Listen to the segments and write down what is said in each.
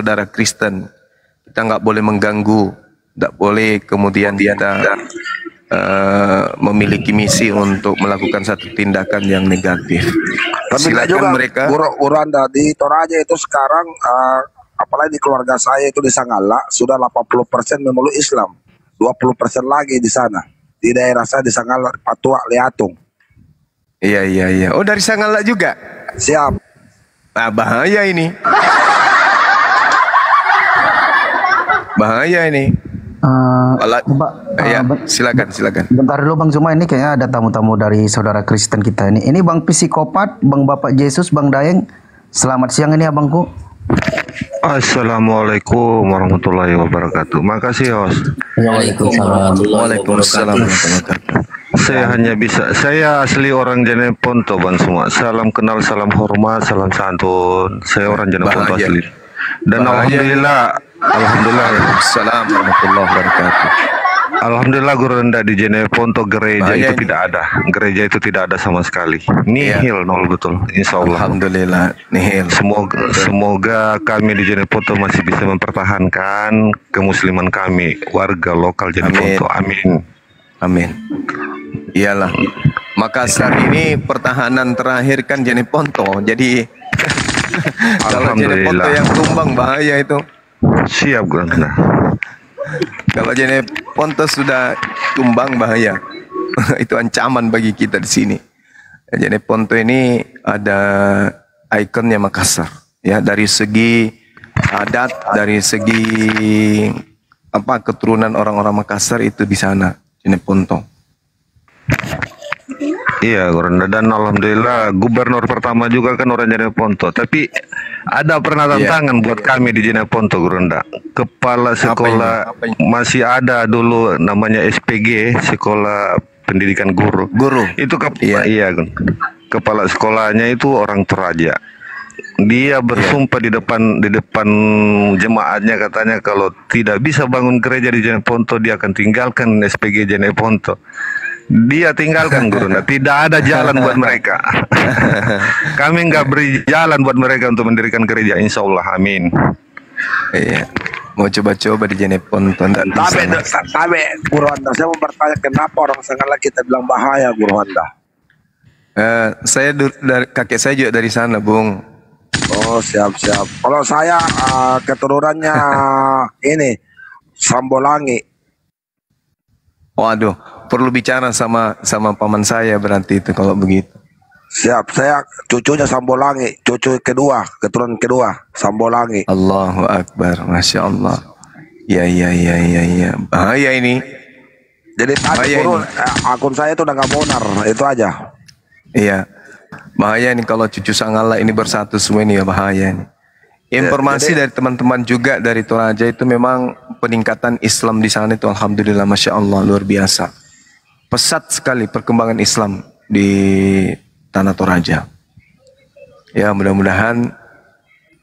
saudara Kristen. Kita nggak boleh mengganggu, nggak boleh kemudian kita memiliki misi untuk melakukan satu tindakan yang negatif. Tapi Silakan juga mereka. Guru Anda di Toraja itu sekarang apalagi di keluarga saya itu di Sanggala sudah 80% memeluk Islam, 20% lagi di sana di daerah saya di Sanggala, Patua, Liatung. Iya. Oh, dari Sanggala juga. Siap. Nah, bahaya ini. Bahaya ini. Silakan. Bentar dulu Bang Zuma, ini kayaknya ada tamu-tamu dari saudara Kristen kita ini. Ini Bang Psikopat, Bang Bapak Yesus, Bang Daeng. Selamat siang ini Abangku. Assalamualaikum warahmatullahi wabarakatuh. Makasih host. Waalaikumsalam warahmatullahi wabarakatuh. Saya asli orang Jeneponto Bang Zuma. Salam kenal, salam hormat, salam santun. Saya orang Jeneponto asli. Dan alhamdulillah. Assalamualaikum warahmatullahi wabarakatuh. Alhamdulillah Guru Anda di Jeneponto gereja itu tidak ada. Gereja itu tidak ada sama sekali. Nihil, nol betul. Insya Allah. Alhamdulillah, nihil. Semoga kami di Jeneponto masih bisa mempertahankan kemusliman kami, warga lokal Jeneponto. Amin. Iyalah. Makassar ini pertahanan terakhir kan Jeneponto. Jadi kalau Jeneponto yang tumbang bahaya itu. Siap Guru Anda. Kalau Jeneponto sudah tumbang bahaya. Itu ancaman bagi kita di sini. Jeneponto ini ada ikonnya Makassar. Ya, dari segi adat, dari segi keturunan orang-orang Makassar itu di sana Jeneponto. Iya, dan alhamdulillah gubernur pertama juga kan orang Jeneponto. Tapi ada pernah tantangan buat kami di Jeneponto, Gurunda. Kepala sekolah masih ada dulu namanya SPG, Sekolah Pendidikan Guru. Itu kepala sekolahnya itu orang Toraja. Dia bersumpah di depan jemaatnya, katanya kalau tidak bisa bangun gereja di Jeneponto dia akan tinggalkan SPG Jeneponto. Dia tinggalkan Guru, tidak ada jalan buat mereka. Kami nggak beri jalan buat mereka untuk mendirikan gereja, insya Allah, amin. Iya, mau coba-coba di Jeneponto. Tapi Guru Anda, saya mau bertanya kenapa orang Sanggala kita bilang bahaya Guru Anda? Saya dari kakek saya juga dari sana, Bung. Oh, siap. Kalau saya keturunannya ini Sambolangi. Waduh, perlu bicara sama paman saya berarti itu kalau begitu. Siap, saya cucunya Sambolangi, cucu kedua, keturunan kedua Sambolangi. Allahu Akbar, Masya Allah. Iya. Bahaya ini. Jadi tadi akun saya itu udah nggak bonar, itu aja. Iya, bahaya ini kalau cucu Sanggala ini bersatu semua ini ya, bahaya ini. Informasi dari teman-teman juga dari Toraja itu memang peningkatan Islam di sana itu alhamdulillah, Masya Allah, luar biasa. Pesat sekali perkembangan Islam di tanah Toraja. Ya, mudah-mudahan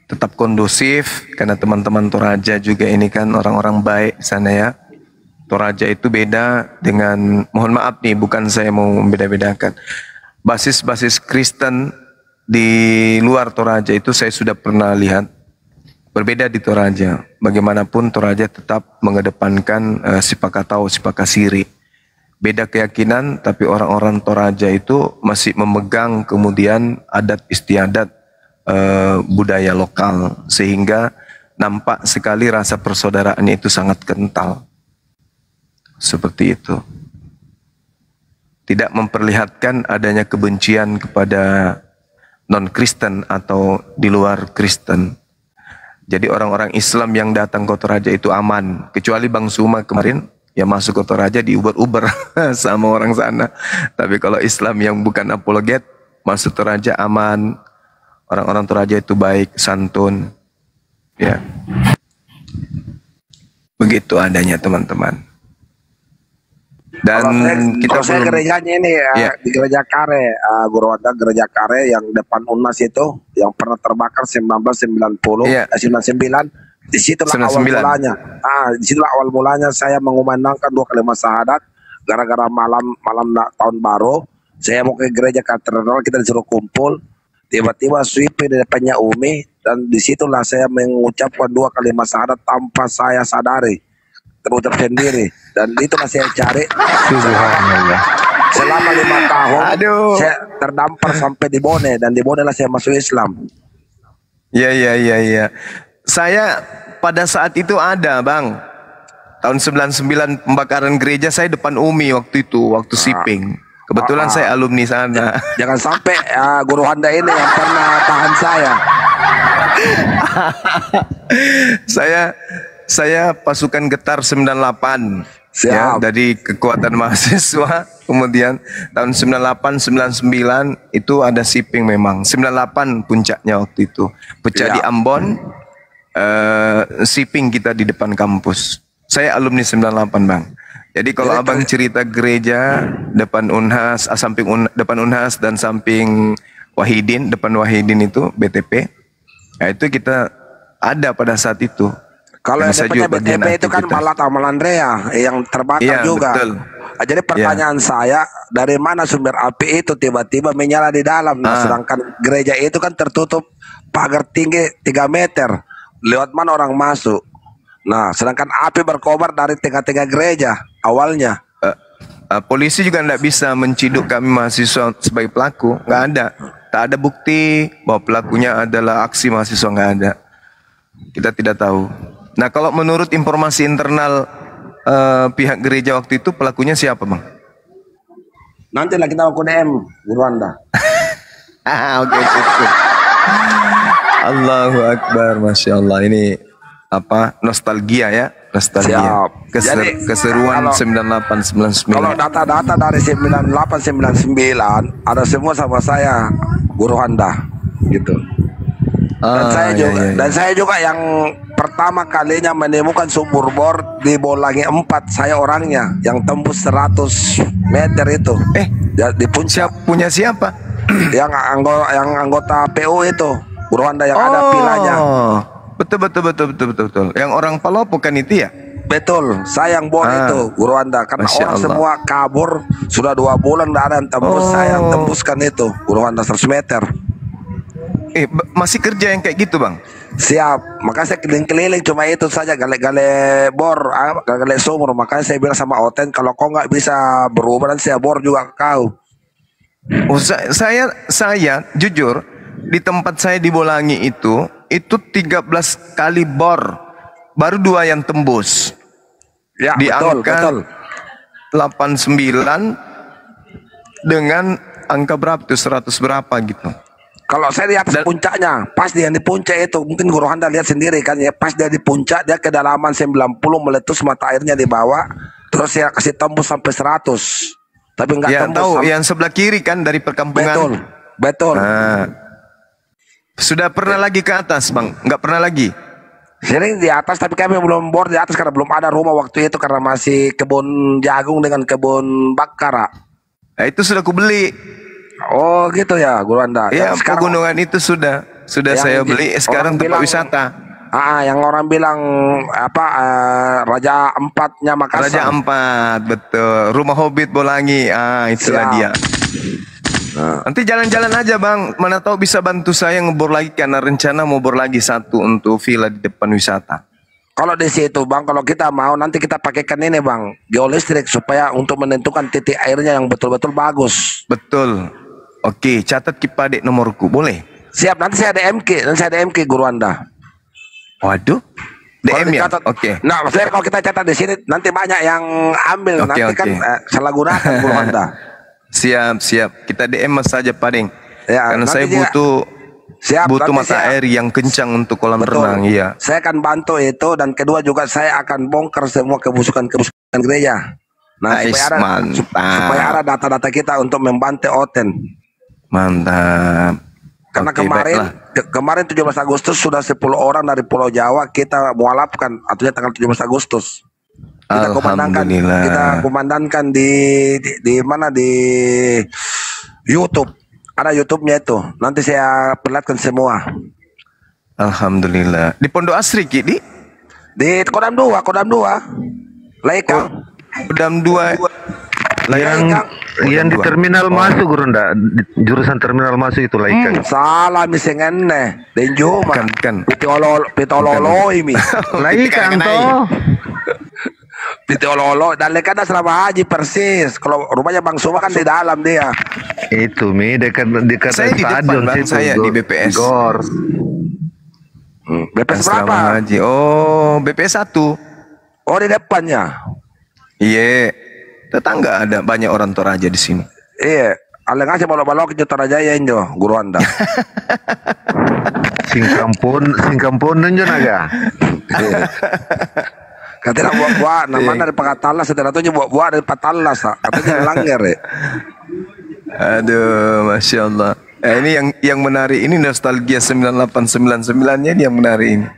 tetap kondusif karena teman-teman Toraja juga ini kan orang-orang baik sana ya. Toraja itu beda dengan, mohon maaf nih, bukan saya mau membeda-bedakan. Basis-basis Kristen di luar Toraja itu saya sudah pernah lihat berbeda di Toraja. Bagaimanapun Toraja tetap mengedepankan sipakatau, sipakasiri. Beda keyakinan, tapi orang-orang Toraja itu masih memegang kemudian adat istiadat budaya lokal, sehingga nampak sekali rasa persaudaraannya itu sangat kental. Seperti itu. Tidak memperlihatkan adanya kebencian kepada non-Kristen atau di luar Kristen. Jadi orang-orang Islam yang datang ke Toraja itu aman. Kecuali Bang Zuma kemarin yang masuk ke Toraja diuber-uber sama orang sana. Tapi kalau Islam yang bukan apologet masuk Toraja aman. Orang-orang Toraja itu baik, santun. Ya. Begitu adanya teman-teman. Dan kalau saya gerejanya ini di Gereja Kare, Guru Anda, Gereja Kare yang depan UNAS itu yang pernah terbakar 1999, disitulah awal mulanya. Disitulah awal mulanya saya mengumandangkan 2 kalimat syahadat. Gara-gara malam tahun baru, saya mau ke gereja katedral, kita disuruh kumpul tiba-tiba sweeping di depannya Umi, dan disitulah saya mengucapkan 2 kalimat syahadat tanpa saya sadari, terucap sendiri, dan itulah saya cari selama 5 tahun. Aduh. Saya terdampar sampai di Bone, dan di Bone lah saya masuk Islam. Iya. Saya pada saat itu ada, Bang. Tahun 99 pembakaran gereja, saya depan Umi waktu itu, waktu siping. Kebetulan saya alumni sana. Jangan sampai guru Anda ini yang pernah tahan saya. Saya pasukan Getar 98. Siap. Ya, dari kekuatan mahasiswa. Kemudian tahun 98 99 itu ada siping memang. 98 puncaknya waktu itu. Pecah di Ambon, siping kita di depan kampus. Saya alumni 98, Bang. Jadi kalau abang cerita gereja depan Unhas, depan Unhas dan samping Wahidin, depan Wahidin itu BTP. Nah, itu kita ada pada saat itu. Kalau yang depannya BTP itu kan malah Taman Andrea yang terbakar juga. Betul. Jadi pertanyaan saya, dari mana sumber api itu tiba-tiba menyala di dalam? Nah, sedangkan gereja itu kan tertutup pagar tinggi 3 meter. Lewat mana orang masuk? Nah, sedangkan api berkobar dari tengah-tengah gereja awalnya. Polisi juga tidak bisa menciduk kami mahasiswa sebagai pelaku, nggak ada. Tak ada bukti bahwa pelakunya adalah aksi mahasiswa, nggak ada. Kita tidak tahu. Nah, kalau menurut informasi internal pihak gereja waktu itu, pelakunya siapa, Bang? Nantilah kita mau DM guru Anda. Oke. Allahu Akbar, Masya Allah. Ini apa, nostalgia ya, nostalgia. Keseruan 98 99. Kalau data-data dari 98 99 ada semua sama saya guru Anda gitu. Dan saya juga yang pertama kalinya menemukan sumur bor di Bolangi 4, saya orangnya yang tembus 100 meter itu. Di puncak. Punya siapa? yang anggota PU itu guru Anda yang ada pilanya. Betul. Yang orang Palopo kan itu ya? Betul, saya yang bor itu guru Anda. Karena orang semua kabur, sudah 2 bulan tidak ada yang tembus. Saya yang tembuskan itu guru Anda 100 meter. Masih kerja yang kayak gitu, Bang? Siap, makanya saya keliling-keliling cuma itu saja, gale-gale bor, gale sumur. Makanya saya bilang sama Oten, kalau kau nggak bisa berubah, saya bor juga kau. Saya jujur, di tempat saya di Bolangi itu 13 kali bor, baru 2 yang tembus. Ya, di betul. 89 dengan angka berapa tuh, 100 berapa gitu. Kalau saya di atas puncaknya, pas dia di puncak itu, mungkin guru Anda lihat sendiri kan ya, pas dia di puncak, dia kedalaman 90 meletus, mata airnya di bawah, terus saya kasih tembus sampai 100. Tapi nggak tembus. Tahu, yang sebelah kiri kan dari perkampungan. Betul. Sudah pernah lagi ke atas, Bang? Nggak pernah lagi? Sering di atas, tapi kami belum bor di atas karena belum ada rumah waktu itu, karena masih kebun jagung dengan kebun bakara. Nah, itu sudah kubeli. Oh gitu ya guru Anda. Ya, pegunungan itu sudah saya beli. Sekarang tempat wisata. Yang orang bilang apa, Raja Empatnya Makassar. Raja Empat, betul. Rumah Hobbit Bolangi. Itulah dia. Nanti jalan-jalan aja, Bang. Mana tahu bisa bantu saya ngebor lagi, karena rencana mau bor lagi 1 untuk villa di depan wisata. Kalau di situ, Bang, kalau kita mau nanti kita pakaikan ini, Bang, geolistrik, supaya untuk menentukan titik airnya yang betul-betul bagus. Betul. Oke, catat Kipadek nomorku, boleh? Siap, nanti saya DM ke guru Anda. Waduh, DM ya? Oke. Nah, maksudnya kalau kita catat di sini, nanti banyak yang ambil. Nanti kan salah gunakan guru Anda. Siap. Kita DM saja, Padeng. Ya, karena saya butuh mata air yang kencang untuk kolam renang. Iya. Saya akan bantu itu, dan kedua juga saya akan bongkar semua kebusukan gereja. Nah, supaya ada data-data kita untuk membantu Oten. Mantap. Karena kemarin 17 Agustus sudah 10 orang dari Pulau Jawa kita mualafkan, artinya tanggal 17 Agustus. Kita kumandangkan di mana, di YouTube. Ada YouTube-nya itu. Nanti saya perlihatkan semua. Alhamdulillah. Di Pondok Asri, Ki? Di Kodam 2. Laika. Kodam 2. Yang di terminal masuk Gurunda, jurusan terminal masuk itu laikang. Salah misengene. Dan cuma Kan. pitololo ini. Laikang toh. Pitololo dan lekan asrama haji persis. Kalau rumahnya Bang Suma kan di dalam dia. Itu dekat Saya di depan, stadion Bang. situ, Saya di BPS. Gor. BPS Asrama berapa? Haji. Oh, BPS 1. Oh di depannya. Iya. Tetangga ada banyak orang Toraja di sini. Iya. Ale ngasih balok-balok ke Toraja Enjo, guru Anda. Singkampun nunjuk naga. Katanya buah-buah, namanya dari Pakatalas, setelah itu buah-buah dari Patalas, katanya langgar ya. Aduh, Masya Allah. Ini yang menarik, ini nostalgia 9899-nya ini yang menarik ini.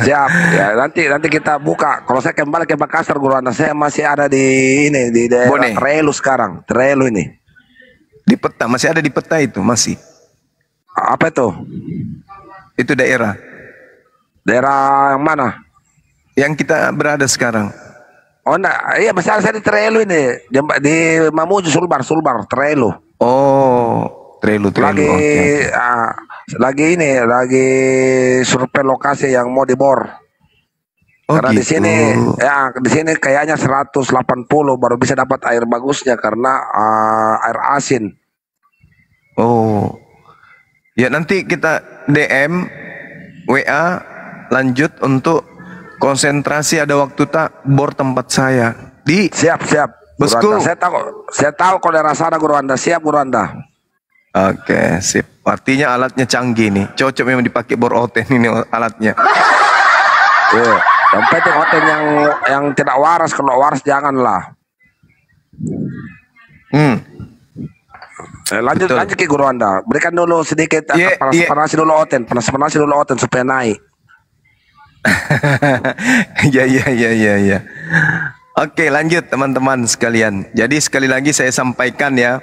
Siap, ya nanti kita buka. Kalau saya kembali ke Makassar, guru Anda, saya masih ada di ini di daerah Bone. Trelu sekarang, Trelu ini. Di peta, masih ada di peta itu, masih. Apa itu? Itu daerah Daerah yang mana? yang kita berada sekarang. Oh enggak, iya masih ada saya di Trelu ini, di Mamuju Sulbar, Trelu. Oh, Trelu. Lagi Oke. lagi survei lokasi yang mau dibor. Oh, Karena gitu. di sini kayaknya 180 baru bisa dapat air bagusnya karena air asin. Oh. Ya nanti kita DM WA lanjut untuk konsentrasi, ada waktu tak bor tempat saya di Siap. Bosku. Guru Anda, saya tahu kalau daerah sana guru Anda, siap guru Anda. Oke, sip. Artinya alatnya canggih nih. Cocok memang dipakai bor oten ini alatnya. Iya. Yang penting hotel yang tidak waras, kalau waras janganlah. Lanjut Betul. ke guru Anda. Berikan dulu sedikit panas dulu oten supaya naik. Ya. Oke, lanjut teman-teman sekalian. Jadi sekali lagi saya sampaikan ya,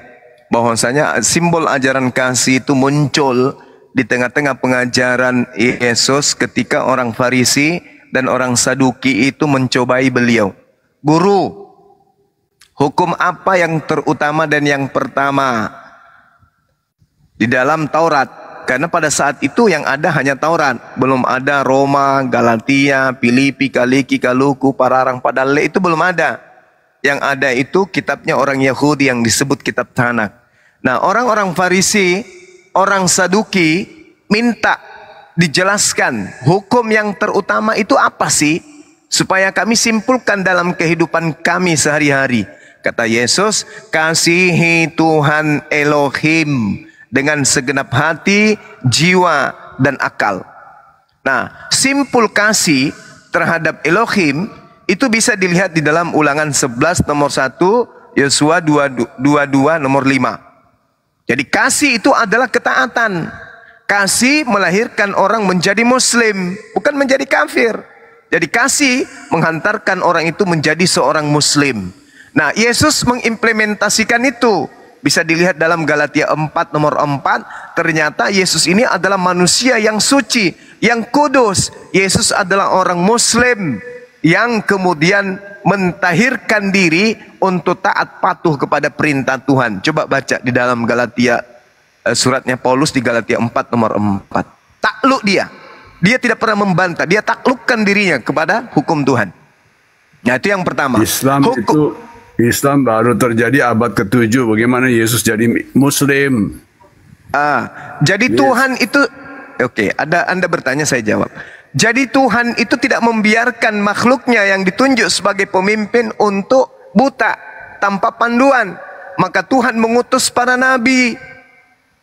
bahwasanya simbol ajaran kasih itu muncul di tengah-tengah pengajaran Yesus ketika orang Farisi dan orang Saduki itu mencobai beliau. Guru, hukum apa yang terutama dan yang pertama di dalam Taurat? Karena pada saat itu yang ada hanya Taurat, belum ada Roma, Galatia, Filipi, Kaliki, Kaluku, Pararang, Padale, itu belum ada. Yang ada itu kitabnya orang Yahudi yang disebut kitab Tanakh. Nah, orang-orang Farisi, orang Saduki minta dijelaskan hukum yang terutama itu apa sih, supaya kami simpulkan dalam kehidupan kami sehari-hari. Kata Yesus, kasihi Tuhan Elohim dengan segenap hati, jiwa, dan akal. Nah, simpul kasih terhadap Elohim itu bisa dilihat di dalam Ulangan 11 nomor 1, Yosua 22 nomor 5. Jadi kasih itu adalah ketaatan. Kasih melahirkan orang menjadi muslim, bukan menjadi kafir. Jadi kasih menghantarkan orang itu menjadi seorang muslim. Nah, Yesus mengimplementasikan itu. Bisa dilihat dalam Galatia 4 nomor 4. Ternyata Yesus ini adalah manusia yang suci, yang kudus. Yesus adalah orang muslim yang kemudian mentahirkan diri untuk taat patuh kepada perintah Tuhan. Coba baca di dalam Galatia, suratnya Paulus di Galatia 4 nomor 4. Takluk dia. Dia tidak pernah membantah. Dia taklukkan dirinya kepada hukum Tuhan. Nah, itu yang pertama. Islam baru terjadi abad ke-7. Bagaimana Yesus jadi Muslim? Jadi Tuhan itu, oke, Anda bertanya, saya jawab. Jadi Tuhan itu tidak membiarkan makhluknya yang ditunjuk sebagai pemimpin untuk buta, tanpa panduan. Maka Tuhan mengutus para nabi.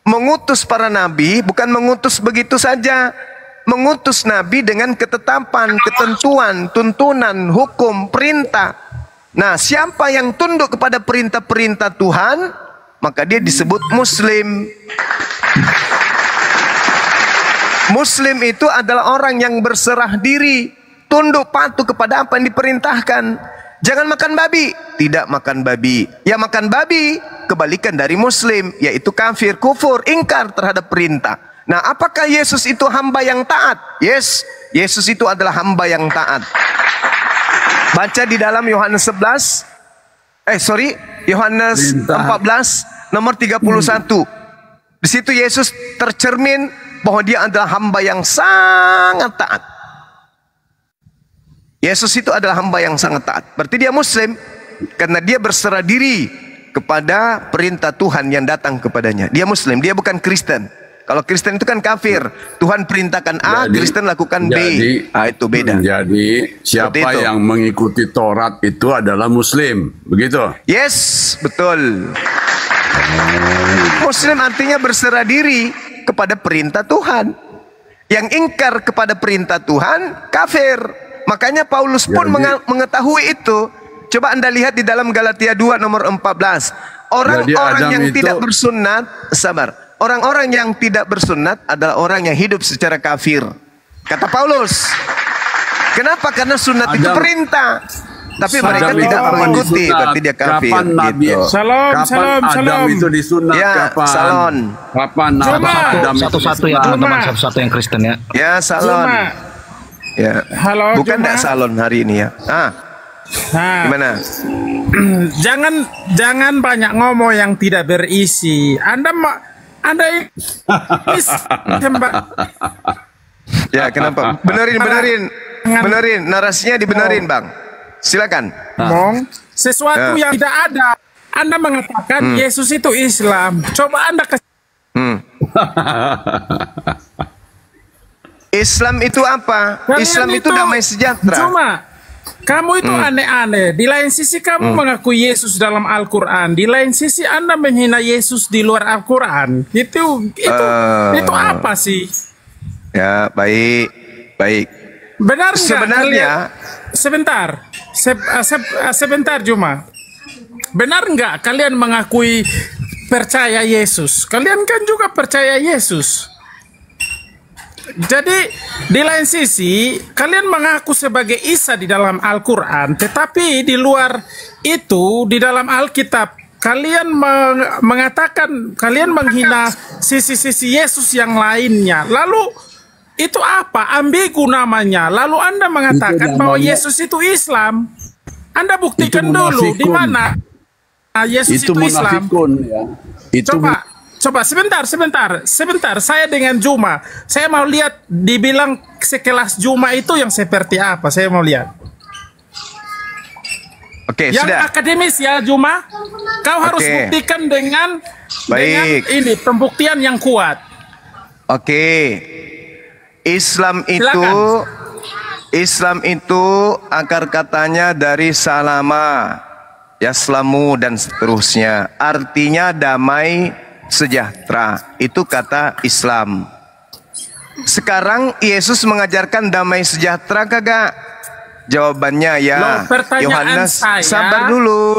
Mengutus para nabi bukan mengutus begitu saja. Mengutus nabi dengan ketetapan, ketentuan, tuntunan, hukum, perintah. Nah, siapa yang tunduk kepada perintah-perintah Tuhan, maka dia disebut Muslim. Muslim itu adalah orang yang berserah diri, tunduk patuh kepada apa yang diperintahkan. Jangan makan babi, tidak makan babi. Ya makan babi, kebalikan dari Muslim, yaitu kafir, kufur, ingkar terhadap perintah. Nah, apakah Yesus itu hamba yang taat? Yes, Yesus itu adalah hamba yang taat. Baca di dalam Yohanes 11 Yohanes Perintah. 14 nomor 31. Di situ Yesus tercermin bahwa dia adalah hamba yang sangat taat. Yesus itu adalah hamba yang sangat taat. Berarti dia Muslim karena dia berserah diri kepada perintah Tuhan yang datang kepadanya. Dia Muslim, dia bukan Kristen. Kalau Kristen itu kan kafir. Tuhan perintahkan A, Kristen lakukan B. Itu beda. Jadi siapa Seperti itu. yang mengikuti Taurat itu adalah Muslim, begitu? Yes, betul. Muslim artinya berserah diri kepada perintah Tuhan. Yang ingkar kepada perintah Tuhan, kafir. Makanya Paulus pun mengetahui itu. Coba Anda lihat di dalam Galatia 2 nomor 14. Orang-orang yang tidak bersunat, sabar. Orang-orang yang tidak bersunat adalah orang yang hidup secara kafir. Kata Paulus. Kenapa? Karena sunat itu perintah. Tapi mereka tidak mengikuti, berarti dia kafir. Kapan Nabi? Gitu. Kapan Adam itu disunat? Ya, kapan? salon. Kapan Nabi Adam itu Satu-satu ya disunat? teman-teman, satu-satu yang Kristen ya. Ya, salon. Ya. Halo, Bukan Juma. tidak salon hari ini ya. Nah, Gimana? jangan banyak ngomong yang tidak berisi. Anda Ya, kenapa? Benerin. Narasinya dibenerin, Bang. Silakan. ngomong sesuatu yang tidak ada. Anda mengatakan Yesus itu Islam. Coba Anda Islam itu apa? Kalian Islam itu damai sejahtera. Cuma kamu itu aneh-aneh. Di lain sisi kamu mengakui Yesus dalam Al-Quran. Di lain sisi Anda menghina Yesus di luar Al-Quran. Itu apa sih? Ya, baik. Benar nggak? Sebenarnya sebentar Juma. Benar nggak kalian mengakui percaya Yesus? Kalian kan juga percaya Yesus. Jadi di lain sisi kalian mengaku sebagai Isa di dalam Al-Quran, tetapi di luar itu di dalam Alkitab kalian mengatakan kalian menghina sisi-sisi Yesus yang lainnya. Lalu itu apa? Ambigu namanya. Lalu Anda mengatakan bahwa Yesus itu Islam. Anda buktikan dulu di mana Yesus itu Islam. Ya. Itu Coba sebentar. Saya dengan Juma. Saya mau lihat dibilang sekelas Juma itu yang seperti apa. Saya mau lihat. Oke, Yang sudah. akademis ya Juma. Kau harus buktikan dengan ini pembuktian yang kuat. Oke. Islam itu akar katanya dari salama, yaslamu dan seterusnya. Artinya damai sejahtera. Itu kata Islam. Sekarang Yesus mengajarkan damai sejahtera kagak? Jawabannya ya. Yohanes, sabar dulu.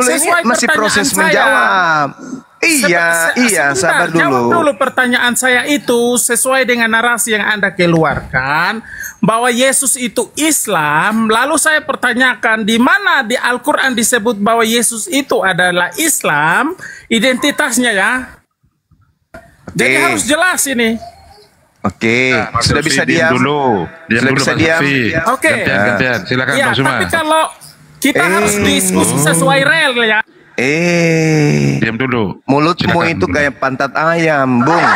Ini masih proses menjawab. Iya, sabar dulu. Jawab dulu pertanyaan saya itu sesuai dengan narasi yang Anda keluarkan bahwa Yesus itu Islam. Lalu saya pertanyakan di mana di Al-Quran disebut bahwa Yesus itu adalah Islam, identitasnya ya. Jadi harus jelas ini. Oke, sudah bisa diam dulu. Sudah bisa diam. Oke. Gantian. Silakan Ya, Bang Suma. tapi kalau kita harus diskusi sesuai rel ya. Diam dulu. Mulutmu Silakan itu dulu. kayak pantat ayam, Bung.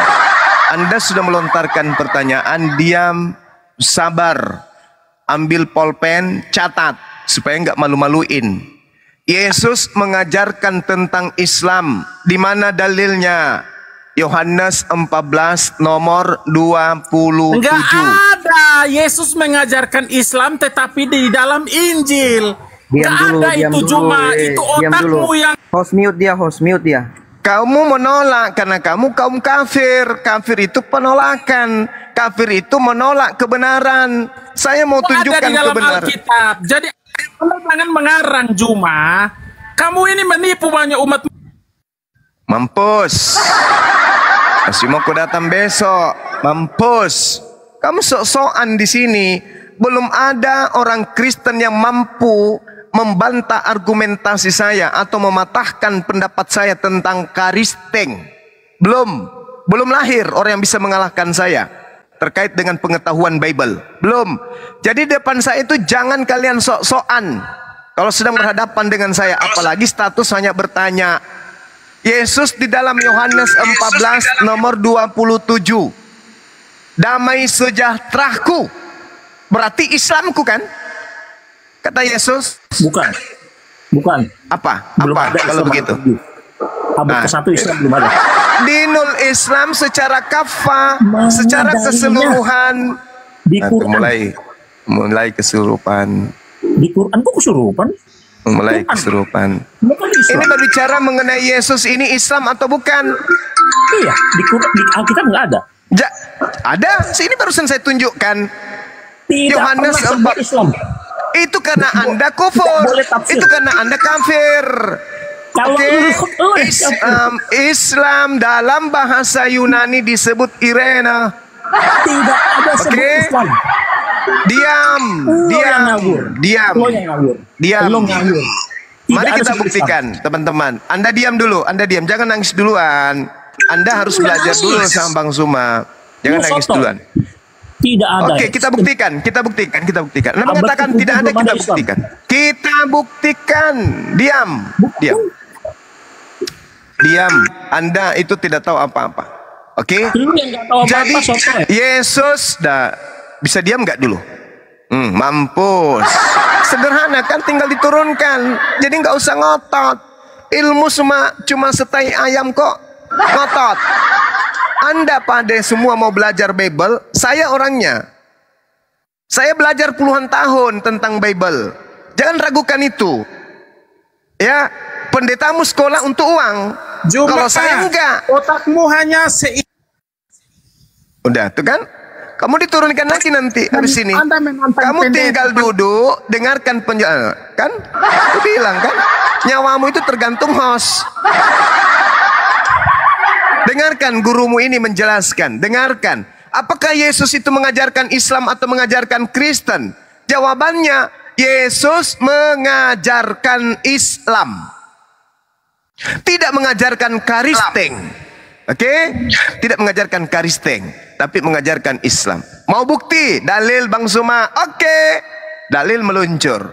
Anda sudah melontarkan pertanyaan, diam, sabar. Ambil pulpen, catat supaya nggak malu-maluin. Yesus mengajarkan tentang Islam. Di mana dalilnya? Yohanes 14 nomor 27. Enggak ada Yesus mengajarkan Islam tetapi di dalam Injil. Enggak ada itu cuma itu otakmu yang Host mute dia. Kamu menolak karena kamu kaum kafir. Kafir itu penolakan. Kafir itu menolak kebenaran. Saya mau tunjukkan ada di dalam kebenaran. Alkitab. Jadi Anda jangan mengarang Juma. Kamu ini menipu banyak umat. Mampus. Masih mau ku datang besok. Mampus. Kamu sok-sokan di sini. Belum ada orang Kristen yang mampu membantah argumentasi saya atau mematahkan pendapat saya tentang karisteng. Belum lahir orang yang bisa mengalahkan saya terkait dengan pengetahuan Bible. Belum. Jadi depan saya itu jangan kalian sok-sokan. Kalau sedang berhadapan dengan saya, apalagi status hanya bertanya. Yesus di dalam Yohanes 14 nomor 27. Damai sejahteraku. Berarti Islamku kan? Kata Yesus. Bukan. Bukan. Apa? Belum Apa ada kalau Islam begitu? Abad ke-1 Islam belum ada. Dinul Islam secara kafah, Mana secara dalilnya? keseluruhan. Di Nah, Quran. mulai kesurupan. Di Quran kok kesurupan? Mulai Quran. kesurupan. Bukan Islam. Ini berbicara mengenai Yesus ini Islam atau bukan? Iya, di Quran, di Alkitab nggak ada. Ada. Ini barusan saya tunjukkan. Tidak Yohanes pernah sebut Islam. Itu karena Anda Tidak kufur. boleh tafsir. Itu karena Anda kafir. Kalau Oke. lu Islam dalam bahasa Yunani disebut Irene. tidak ada sebut Oke. Islam. Diam, Lo yang ngawur. diam. Lo yang ngawur. Diam. Lo ngawur. Tidak Mari ada kita sebut buktikan, teman-teman. Anda diam dulu, Anda diam. Jangan nangis duluan. Anda harus belajar dulu sama Bang Zuma. Jangan Lu nangis soto. duluan. Tidak ada. Oke, kita buktikan. Anda Abad mengatakan ke-7 tidak ada, belum kita ada Islam. buktikan. Kita buktikan. Diam, diam. Diam. Anda itu tidak tahu apa-apa. Oke? Lu yang nggak tahu Jadi apa-apa, soto. Yesus bisa diam nggak dulu? Mampus. Sederhana kan, tinggal diturunkan. Jadi nggak usah ngotot. Ilmu cuma setai ayam kok. Ngotot. Anda pada semua mau belajar Bible, saya orangnya. Saya belajar puluhan tahun tentang Bible. Jangan ragukan itu. Ya, pendetamu sekolah untuk uang. Kalau saya enggak. Otakmu hanya Udah, tuh kan? Kamu diturunkan lagi nanti habis ini. Anda menantang Kamu pendeta. tinggal duduk, dengarkan penjelasan. Kan? Aku bilang kan, nyawamu itu tergantung host. Dengarkan gurumu ini menjelaskan. Dengarkan. Apakah Yesus itu mengajarkan Islam atau mengajarkan Kristen? Jawabannya, Yesus mengajarkan Islam. Tidak mengajarkan Kristen. Oke? Tidak mengajarkan Kristen, tapi mengajarkan Islam. Mau bukti? Dalil Bang Zuma. Oke. Dalil meluncur.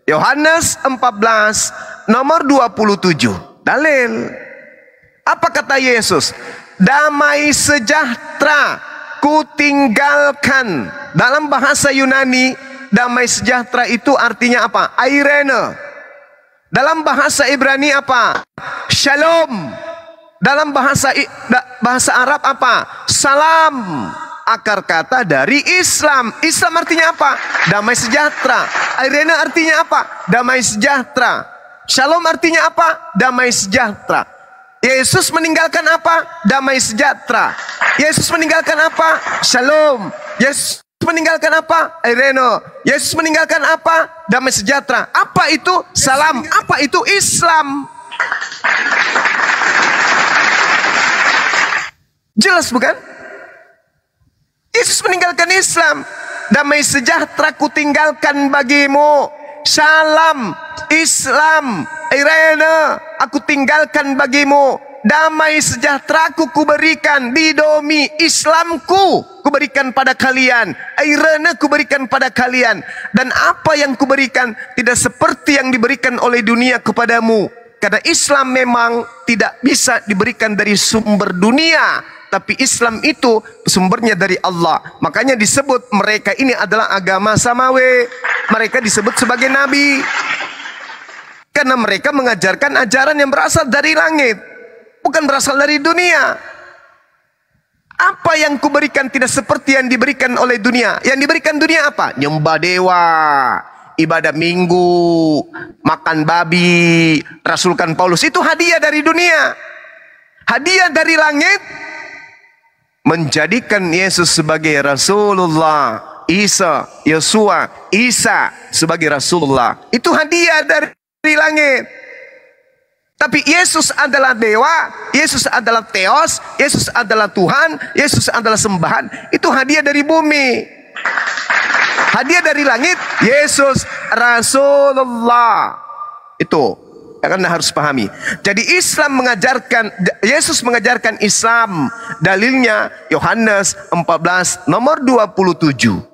Yohanes 14 nomor 27. Dalil. Apa kata Yesus? Damai sejahtera ku tinggalkan. Dalam bahasa Yunani, damai sejahtera itu artinya apa? Irene. Dalam bahasa Ibrani apa? Shalom. Dalam bahasa Arab apa? Salam. Akar kata dari Islam. Islam artinya apa? Damai sejahtera. Irene artinya apa? Damai sejahtera. Shalom artinya apa? Damai sejahtera. Yesus meninggalkan apa? Damai sejahtera. Yesus meninggalkan apa? Shalom. Yesus meninggalkan apa? Irene. Yesus meninggalkan apa? Damai sejahtera. Apa itu? Salam. Apa itu Islam? Jelas bukan? Yesus meninggalkan Islam. Damai sejahtera ku tinggalkan bagimu. Salam, Islam, Irene, aku tinggalkan bagimu. Damai sejahtera ku kuberikan. Didomi, Islamku kuberikan pada kalian. Irene kuberikan pada kalian. Dan apa yang kuberikan tidak seperti yang diberikan oleh dunia kepadamu. Karena Islam memang tidak bisa diberikan dari sumber dunia, tapi Islam itu sumbernya dari Allah. Makanya disebut mereka ini adalah agama samawi. Mereka disebut sebagai nabi. Karena mereka mengajarkan ajaran yang berasal dari langit, bukan berasal dari dunia. Apa yang kuberikan tidak seperti yang diberikan oleh dunia. Yang diberikan dunia apa? Nyembah dewa, ibadah minggu, makan babi, rasulkan Paulus. Itu hadiah dari dunia. Hadiah dari langit menjadikan Yesus sebagai Rasulullah, Yesua, Isa sebagai Rasulullah. Itu hadiah dari langit. Tapi Yesus adalah dewa, Yesus adalah Theos, Yesus adalah Tuhan, Yesus adalah sembahan. Itu hadiah dari bumi. Hadiah dari langit, Yesus Rasulullah. Itu yang Anda harus pahami. Jadi Islam mengajarkan, Yesus mengajarkan Islam. Dalilnya Yohanes 14 nomor 27.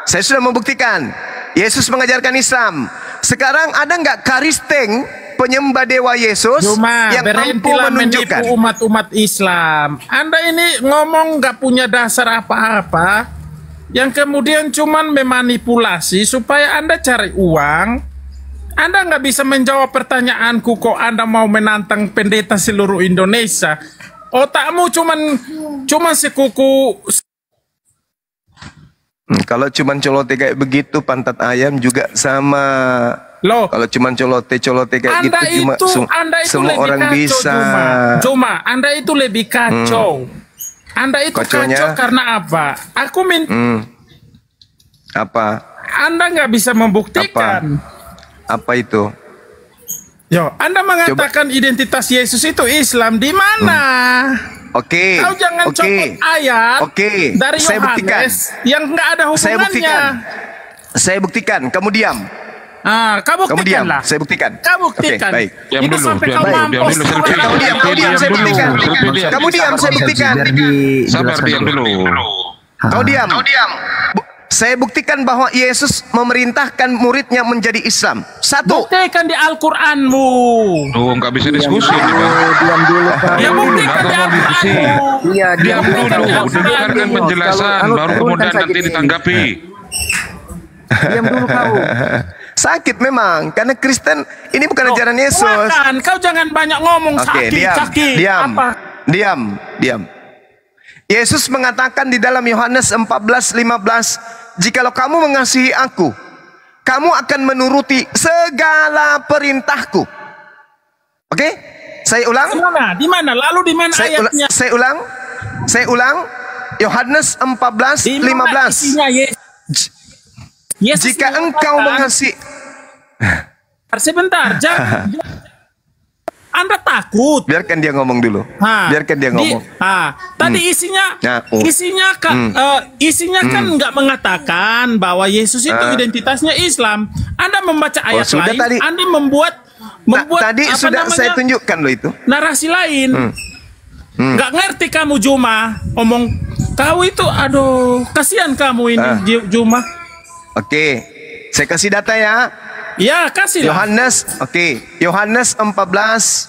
Saya sudah membuktikan. Yesus mengajarkan Islam. Sekarang ada nggak Kristen penyembah dewa Yesus Cuma yang mampu berhentilah menunjukkan? menipu umat-umat Islam. Anda ini ngomong nggak punya dasar apa-apa, yang kemudian cuman memanipulasi supaya Anda cari uang. Anda nggak bisa menjawab pertanyaanku kok Anda mau menantang pendeta seluruh Indonesia. Otakmu cuman sekuku. Kalau cuman colote kayak begitu, pantat ayam juga sama. Loh, kalau cuman colote kayak Anda gitu, Anda itu semua lebih orang kacau, bisa. Cuma Anda itu lebih kacau. Anda itu Kacaunya? kacau karena apa? Aku Apa? Anda nggak bisa membuktikan. Apa itu? Yo, Anda mengatakan identitas Yesus itu Islam di mana? Oke. Kau jangan copot ayat dari Saya buktikan. Yohanes yang nggak ada hubungannya. Saya buktikan. Kamu diam. Ah, kamu Kamu buktikan diam. lah. Saya buktikan. Kamu buktikan. Oke, baik. Diam Itu dulu, sampai diam kau dulu, diam mampus. dulu, Oke, kamu diam, saya buktikan. Kamu diam, saya buktikan. Sabar, diam dulu. Kau diam. Saya buktikan bahwa Yesus memerintahkan muridnya menjadi Islam. Satu. Buktikan di Al-Quranmu. Tuh, nggak bisa diskusi nih, Bang. Diam dulu kau. Ya buktikan di Al-Quranmu. Iya, Diam dulu, Buktikan di dengarkan Al-Quran. penjelasan, baru kemudian nanti ditanggapi. Diam dulu kau. Sakit memang, karena Kristen ini bukan ajaran Yesus. Bukan, kau jangan banyak ngomong Oke, sakit. diam. Apa? Diam. Yesus mengatakan di dalam Yohanes 14:15, "Jikalau kamu mengasihi aku, kamu akan menuruti segala perintahku." Oke? Saya ulang. Di mana? Lalu di mana ayatnya? Saya ulang. Yohanes 14:15. Isinya Yesus Jika engkau mengasihi, sebentar, Anda takut. biarkan dia ngomong dulu. Biarkan dia ngomong. Tadi isinya kan nggak mengatakan bahwa Yesus itu identitasnya Islam. Anda membaca ayat sudah lain, tadi. Anda membuat Tadi apa sudah namanya, saya tunjukkan loh itu. narasi lain. Nggak ngerti kamu Juma, omong kau itu, aduh, kasihan kamu ini Juma. Oke, saya kasih data ya. Ya, kasih lah. Yohanes 14.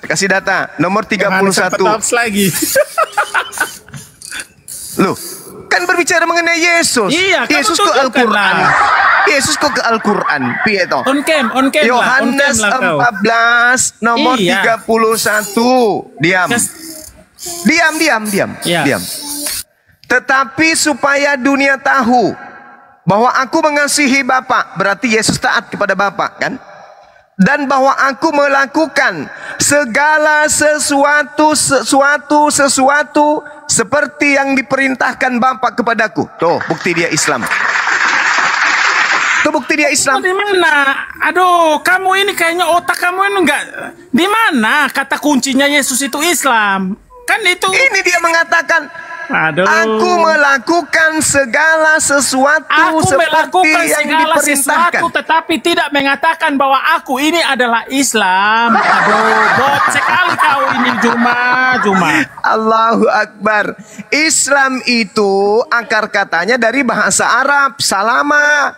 Kasih data nomor 31. lagi. Loh, kan berbicara mengenai Yesus. Iya, kamu Yesus ke tunjukkan Al-Quran. lah. Yesus kok ke Al-Quran. Piye toh? On cam Yohanes lah kau. 14 nomor Iya. 31. Diam. Iya. Diam. Tetapi supaya dunia tahu bahwa aku mengasihi Bapa, berarti Yesus taat kepada Bapa, kan? Dan bahwa aku melakukan segala sesuatu seperti yang diperintahkan Bapa kepadaku. Tuh, bukti dia Islam. Itu bukti dia Islam. Di mana? Aduh, kamu ini kayaknya otak kamu ini enggak. Di mana kata kuncinya Yesus itu Islam? Kan itu. Ini dia mengatakan, aduh. aku melakukan segala sesuatu seperti yang diperintahkan. Tetapi tidak mengatakan bahwa aku ini adalah Islam. Aduh, bot sekali kau ini Juma. Allahu Akbar. Islam itu akar katanya dari bahasa Arab, salama.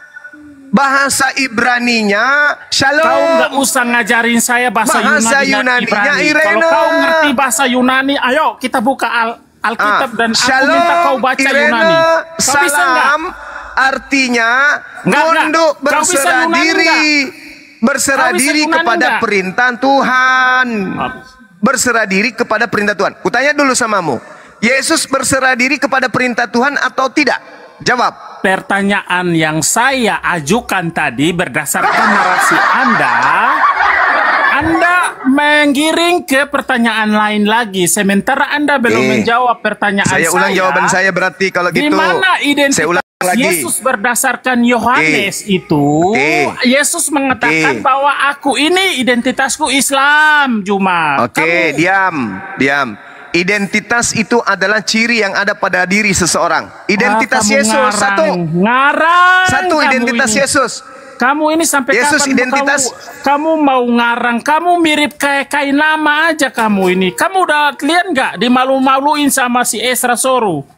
Bahasa Ibraninya shalom. Kau nggak usah ngajarin saya bahasa Yunani dan Ibrani. Kalau kau ngerti bahasa Yunani, ayo kita buka Alkitab dan shalom, aku minta kau baca Irene, Yunani. Kau bisa nggak? salam artinya Nggak. tunduk Kau bisa berserah Yunani diri. Berserah Kau bisa diri Yunani kepada nggak? perintah Tuhan. Berserah diri kepada perintah Tuhan. Kutanya dulu samamu. Yesus berserah diri kepada perintah Tuhan atau tidak? Jawab. Pertanyaan yang saya ajukan tadi berdasarkan narasi Anda menggiring ke pertanyaan lain lagi. Sementara Anda belum menjawab pertanyaan saya. Saya ulang jawaban saya berarti kalau Di gitu. mana identitas saya ulang lagi. Yesus berdasarkan Yohanes itu? Yesus mengatakan bahwa aku ini identitasku Islam, Juma. Oke, diam. Identitas itu adalah ciri yang ada pada diri seseorang. Identitas Yesus satu identitas Yesus. Kamu ini sampai Yesus kapan identitas? kamu mau ngarang? Kamu mirip kayak kain lama aja kamu ini. Kamu udah lihat nggak dimalu-maluin sama si Esra Soru?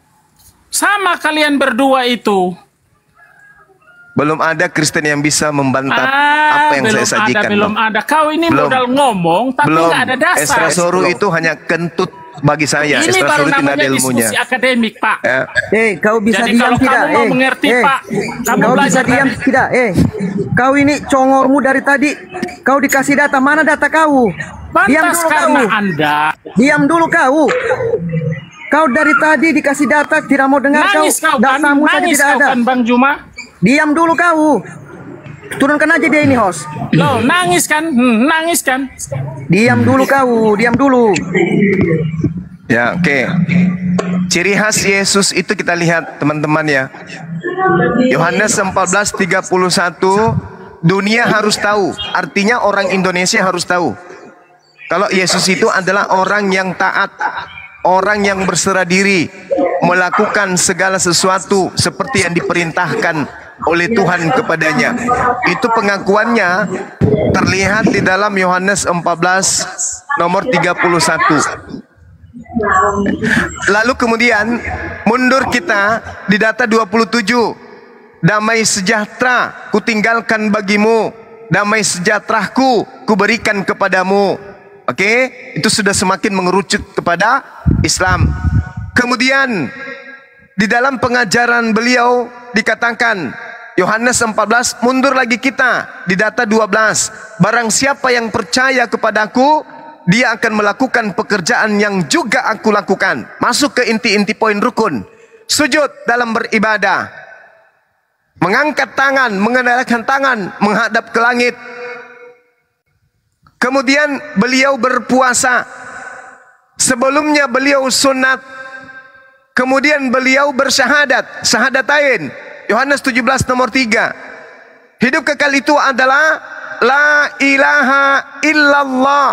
Sama kalian berdua itu. Belum ada Kristen yang bisa membantah apa yang saya sajikan. Belum ada. Kau ini belum. modal ngomong, tapi belum. nggak ada dasar. Extrasoru itu hanya kentut bagi saya. Ini Extrasoru baru tidak ada namanya ilmunya. diskusi akademik, Pak. Ya. Kau bisa Jadi diam kalau tidak? kamu mau mengerti, Pak, kamu Kau bisa belajar diam tidak? Kau ini congormu dari tadi. Kau dikasih data, mana data kau? Diam Pantas dulu karena kau. Anda. Diam dulu kau. Kau dari tadi dikasih data tidak mau dengar Nangis kau kan? Datamu saja Nangis tidak kau ada. kan, Bang Juma? Diam dulu kau. Turunkan aja dia ini, host. Loh, nangis kan? Nangis kan? Diam dulu kau, diam dulu. Ya, oke. Ciri khas Yesus itu kita lihat teman-teman ya. Yohanes 14:31, dunia harus tahu. Artinya orang Indonesia harus tahu. Kalau Yesus itu adalah orang yang taat, orang yang berserah diri, melakukan segala sesuatu seperti yang diperintahkan oleh Tuhan kepadanya. Itu pengakuannya terlihat di dalam Yohanes 14 nomor 31. Lalu kemudian mundur kita di data 27. Damai sejahtera kutinggalkan bagimu, damai sejahteraku kuberikan kepadamu. Oke, itu sudah semakin mengerucut kepada Islam. Kemudian di dalam pengajaran beliau dikatakan Yohanes 14, mundur lagi kita di data 12. Barang siapa yang percaya kepadaku, dia akan melakukan pekerjaan yang juga aku lakukan. Masuk ke inti-inti poin rukun. Sujud dalam beribadah, mengangkat tangan, mengendalikan tangan, menghadap ke langit. Kemudian beliau berpuasa. Sebelumnya beliau sunat. Kemudian beliau bersyahadat, syahadatain. Yohanes 17 nomor 3. Hidup kekal itu adalah la ilaha illallah.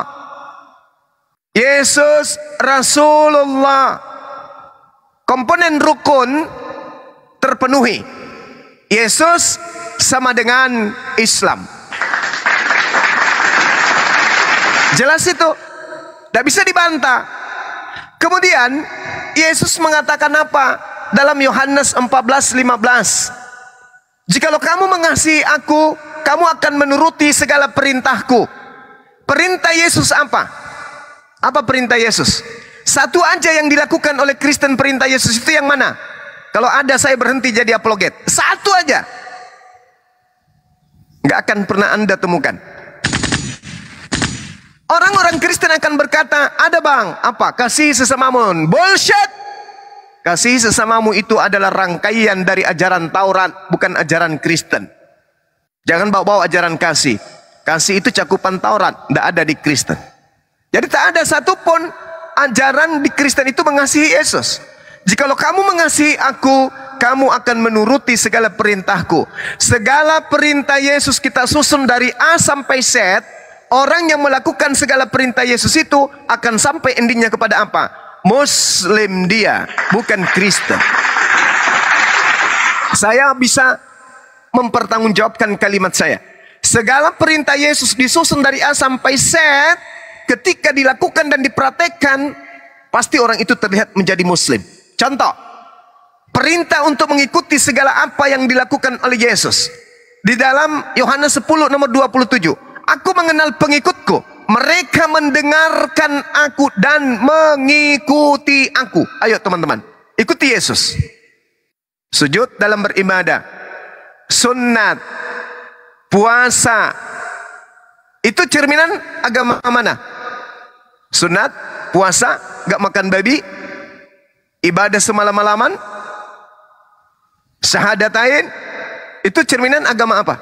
Yesus Rasulullah. Komponen rukun terpenuhi. Yesus sama dengan Islam. Jelas itu, tidak bisa dibantah. Kemudian Yesus mengatakan apa? Dalam Yohanes 14:15. Jikalau kamu mengasihi aku, kamu akan menuruti segala perintahku. Perintah Yesus apa? Apa perintah Yesus? Satu aja yang dilakukan oleh Kristen perintah Yesus itu yang mana? Kalau ada saya berhenti jadi apologet. Satu aja. Nggak akan pernah Anda temukan. Orang-orang Kristen akan berkata, ada bang, apa? Kasih sesamamu. Bullshit. Kasih sesamamu itu adalah rangkaian dari ajaran Taurat, bukan ajaran Kristen. Jangan bawa-bawa ajaran kasih. Kasih itu cakupan Taurat, tidak ada di Kristen. Jadi tak ada satupun ajaran di Kristen itu mengasihi Yesus. Jikalau kamu mengasihi aku, kamu akan menuruti segala perintahku. Segala perintah Yesus kita susun dari A sampai Z. Orang yang melakukan segala perintah Yesus itu akan sampai endingnya kepada apa? Muslim dia, bukan Kristen. Saya bisa mempertanggungjawabkan kalimat saya. Segala perintah Yesus disusun dari A sampai Z. Ketika dilakukan dan dipraktekkan, pasti orang itu terlihat menjadi Muslim. Contoh, perintah untuk mengikuti segala apa yang dilakukan oleh Yesus. Di dalam Yohanes 10 nomor 27. Aku mengenal pengikutku. Mereka mendengarkan aku dan mengikuti aku. Ayo teman-teman, ikuti Yesus. Sujud dalam beribadah, sunat, puasa. Itu cerminan agama mana? Sunat, puasa, gak makan babi, ibadah semalam-malaman, syahadatain. Itu cerminan agama apa?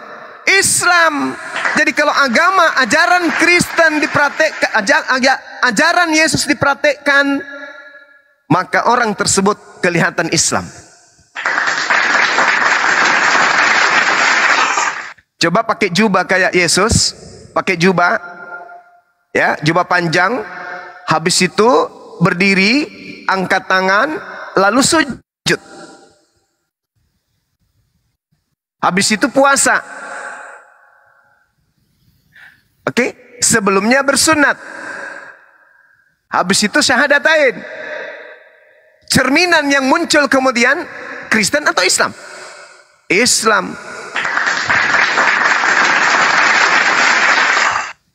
Islam. Jadi kalau agama, ajaran Kristen dipraktekkan, ajaran Yesus dipraktekkan, maka orang tersebut kelihatan Islam. Coba pakai jubah kayak Yesus, pakai jubah, ya, jubah panjang, habis itu berdiri, angkat tangan, lalu sujud. Habis itu puasa. Oke, sebelumnya bersunat. Habis itu syahadatain. Cerminan yang muncul kemudian Kristen atau Islam? Islam.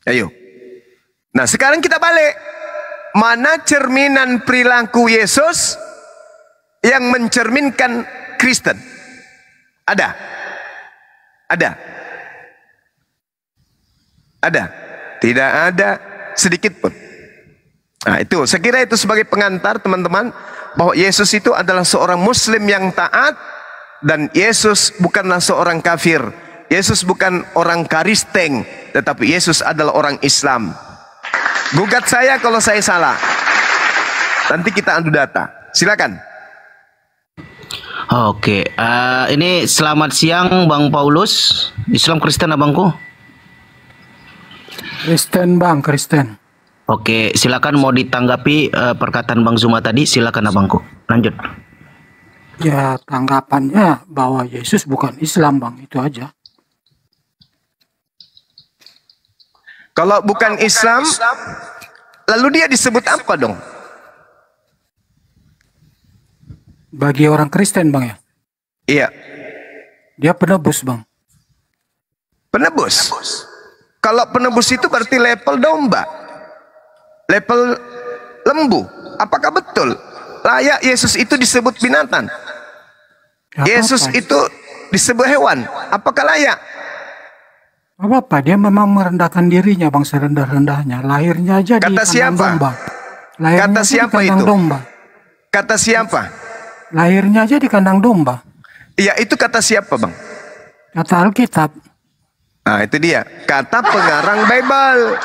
Ayo. Nah sekarang kita balik. Mana cerminan perilaku Yesus yang mencerminkan Kristen? Ada? Ada? Ada? Tidak ada sedikit pun. Nah itu, saya kira itu sebagai pengantar teman-teman, bahwa Yesus itu adalah seorang Muslim yang taat, dan Yesus bukanlah seorang kafir. Yesus bukan orang Kristen, tetapi Yesus adalah orang Islam. Gugat saya kalau saya salah. Nanti kita adu data. Silakan. Oke, ini selamat siang Bang Paulus. Islam Kristen abangku? Kristen Bang, Kristen. Oke, silakan mau ditanggapi perkataan Bang Zuma tadi, silakan abangku. Lanjut. Ya, tanggapannya bahwa Yesus bukan Islam Bang, itu aja. Kalau bukan Islam, lalu dia disebut apa dong? Bagi orang Kristen Bang ya? Iya. Dia penebus Bang. Penebus? Kalau penebus itu berarti level domba, level lembu. Apakah betul layak Yesus itu disebut binatang? Yesus itu disebut hewan. Apakah layak? Apa-apa, dia memang merendahkan dirinya Bang, serendah-rendahnya. Lahirnya aja di kandang domba. Kata siapa itu? Domba. Kata siapa? Lahirnya aja di kandang domba. Iya, itu kata siapa Bang? Kata Alkitab. Nah itu dia, kata pengarang Bible,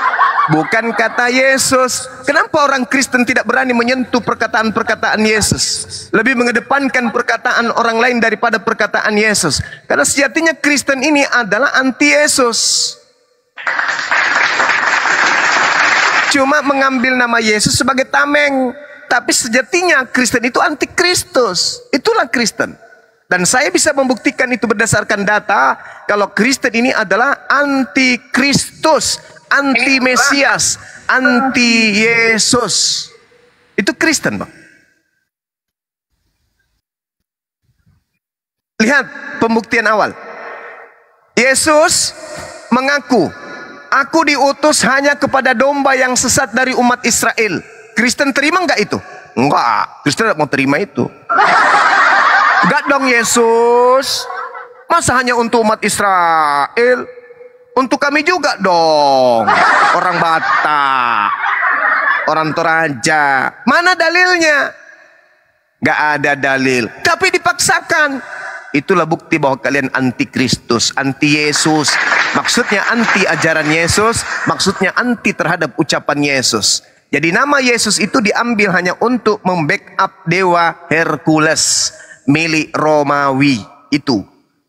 bukan kata Yesus. Kenapa orang Kristen tidak berani menyentuh perkataan-perkataan Yesus, lebih mengedepankan perkataan orang lain daripada perkataan Yesus? Karena sejatinya Kristen ini adalah anti Yesus, cuma mengambil nama Yesus sebagai tameng. Tapi sejatinya Kristen itu anti Kristus. Itulah Kristen. Dan saya bisa membuktikan itu berdasarkan data, kalau Kristen ini adalah anti Kristus, anti Mesias, anti Yesus. Itu Kristen Bang. Lihat pembuktian awal. Yesus mengaku, aku diutus hanya kepada domba yang sesat dari umat Israel. Kristen terima enggak itu? Enggak, Kristen tidak mau terima itu. Enggak dong Yesus, masa hanya untuk umat Israel? Untuk kami juga dong, orang Batak, orang Toraja. Mana dalilnya? Gak ada dalil, tapi dipaksakan. Itulah bukti bahwa kalian anti Kristus, anti Yesus. Maksudnya anti ajaran Yesus, maksudnya anti terhadap ucapan Yesus. Jadi nama Yesus itu diambil hanya untuk membackup dewa Hercules milik Romawi itu.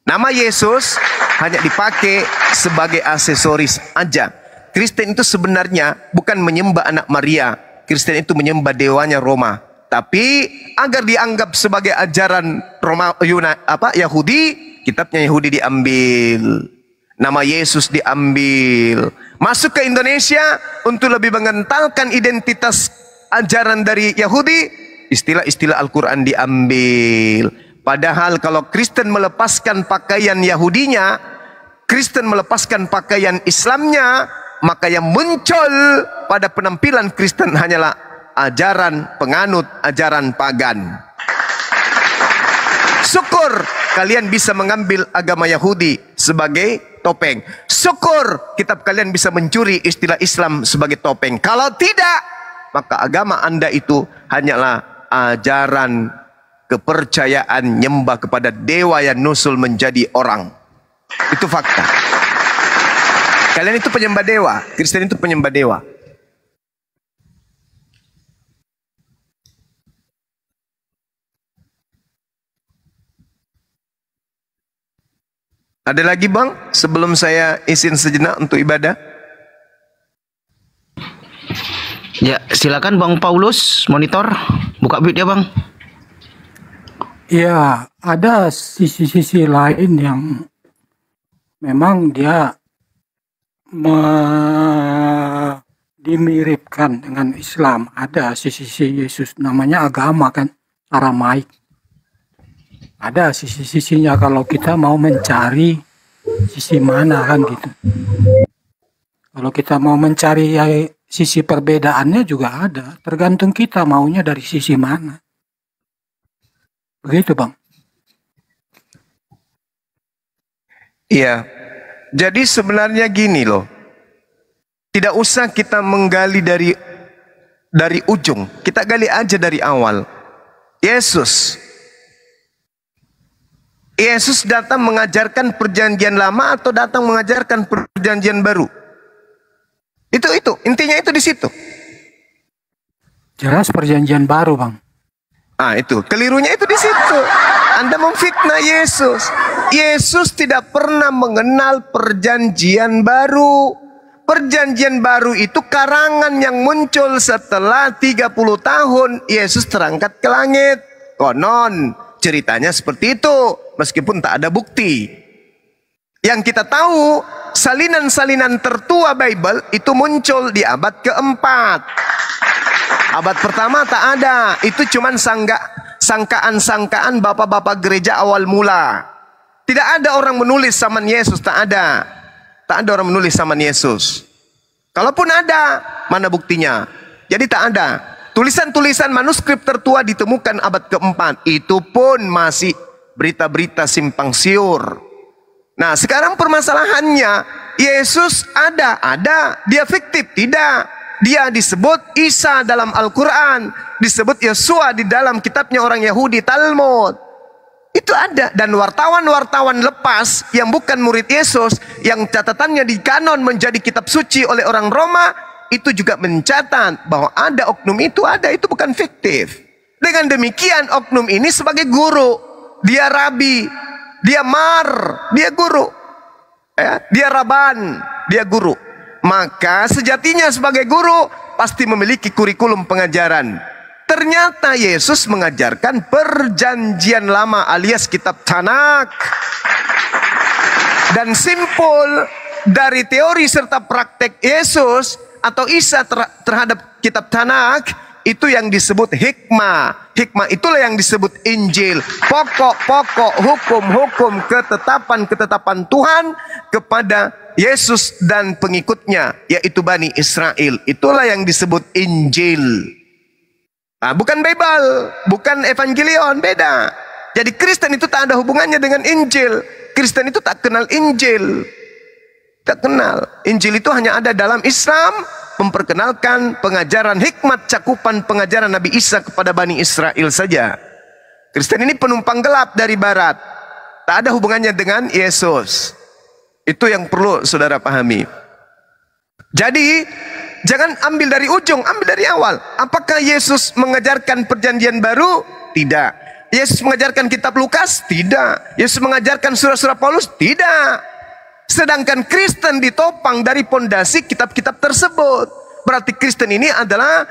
Nama Yesus hanya dipakai sebagai aksesoris aja. Kristen itu sebenarnya bukan menyembah anak Maria. Kristen itu menyembah dewanya Roma. Tapi agar dianggap sebagai ajaran Yahudi, kitabnya Yahudi diambil. Nama Yesus diambil. Masuk ke Indonesia untuk lebih mengentalkan identitas ajaran dari Yahudi. Istilah-istilah Al-Quran diambil. Padahal kalau Kristen melepaskan pakaian Yahudinya, Kristen melepaskan pakaian Islamnya, maka yang muncul pada penampilan Kristen hanyalah ajaran penganut ajaran pagan. Syukur kalian bisa mengambil agama Yahudi sebagai topeng. Syukur kitab kalian bisa mencuri istilah Islam sebagai topeng. Kalau tidak, maka agama Anda itu hanyalah ajaran kepercayaan nyembah kepada dewa yang nusul menjadi orang. Itu fakta. Kalian itu penyembah dewa, Kristen itu penyembah dewa. Ada lagi Bang, sebelum saya izin sejenak untuk ibadah? Ya, silakan Bang Paulus, monitor. Buka mute ya Bang. Ya, ada sisi-sisi lain yang memang dia dimiripkan dengan Islam. Ada sisi-sisi Yesus, namanya agama kan, Aramaik. Ada sisi-sisinya kalau kita mau mencari sisi mana kan gitu. Kalau kita mau mencari sisi perbedaannya juga ada. Tergantung kita maunya dari sisi mana. Begitu, Bang. Iya. Jadi sebenarnya gini loh. Tidak usah kita menggali dari ujung. Kita gali aja dari awal. Yesus datang mengajarkan perjanjian lama atau datang mengajarkan perjanjian baru? Itu intinya itu di situ. Jelas perjanjian baru, Bang. Itu kelirunya itu di situ. Anda memfitnah Yesus. Yesus tidak pernah mengenal perjanjian baru. Perjanjian baru itu karangan yang muncul setelah 30 tahun Yesus terangkat ke langit. Konon ceritanya seperti itu, meskipun tak ada bukti. Yang kita tahu, salinan-salinan tertua Bible itu muncul di abad keempat. Abad pertama tak ada, itu cuman sangkaan-sangkaan bapak-bapak gereja awal mula. Tidak ada orang menulis zaman Yesus, tak ada. Tak ada orang menulis zaman Yesus. Kalaupun ada, mana buktinya? Jadi tak ada. Tulisan-tulisan manuskrip tertua ditemukan abad keempat. Itu pun masih berita-berita simpang siur. Nah, sekarang permasalahannya, Yesus ada, dia fiktif, tidak. Dia disebut Isa dalam Al-Quran, disebut Yesua di dalam kitabnya orang Yahudi, Talmud. Itu ada. Dan wartawan-wartawan lepas yang bukan murid Yesus, yang catatannya di kanon menjadi kitab suci oleh orang Roma, itu juga mencatat bahwa ada oknum itu ada, itu bukan fiktif. Dengan demikian oknum ini sebagai guru, dia rabi, dia dia guru, dia raban, dia guru. Maka sejatinya sebagai guru pasti memiliki kurikulum pengajaran. Ternyata Yesus mengajarkan perjanjian lama alias kitab Tanak. Dan simpul dari teori serta praktek Yesus atau Isa terhadap kitab Tanak, itu yang disebut hikmah. Hikmah itulah yang disebut Injil. Pokok-pokok hukum-hukum ketetapan-ketetapan Tuhan kepada Yesus dan pengikutnya, yaitu Bani Israel. Itulah yang disebut Injil. Bukan Bible, bukan Evangelion, beda. Jadi Kristen itu tak ada hubungannya dengan Injil. Kristen itu tak kenal Injil. Tak kenal. Injil itu hanya ada dalam Islam, memperkenalkan pengajaran hikmat cakupan pengajaran Nabi Isa kepada Bani Israel saja. Kristen ini penumpang gelap dari barat. Tak ada hubungannya dengan Yesus. Itu yang perlu saudara pahami. Jadi jangan ambil dari ujung, ambil dari awal. Apakah Yesus mengajarkan perjanjian baru? Tidak. Yesus mengajarkan kitab Lukas? Tidak. Yesus mengajarkan surah-surah Paulus? Tidak. Sedangkan Kristen ditopang dari pondasi kitab-kitab tersebut. Berarti Kristen ini adalah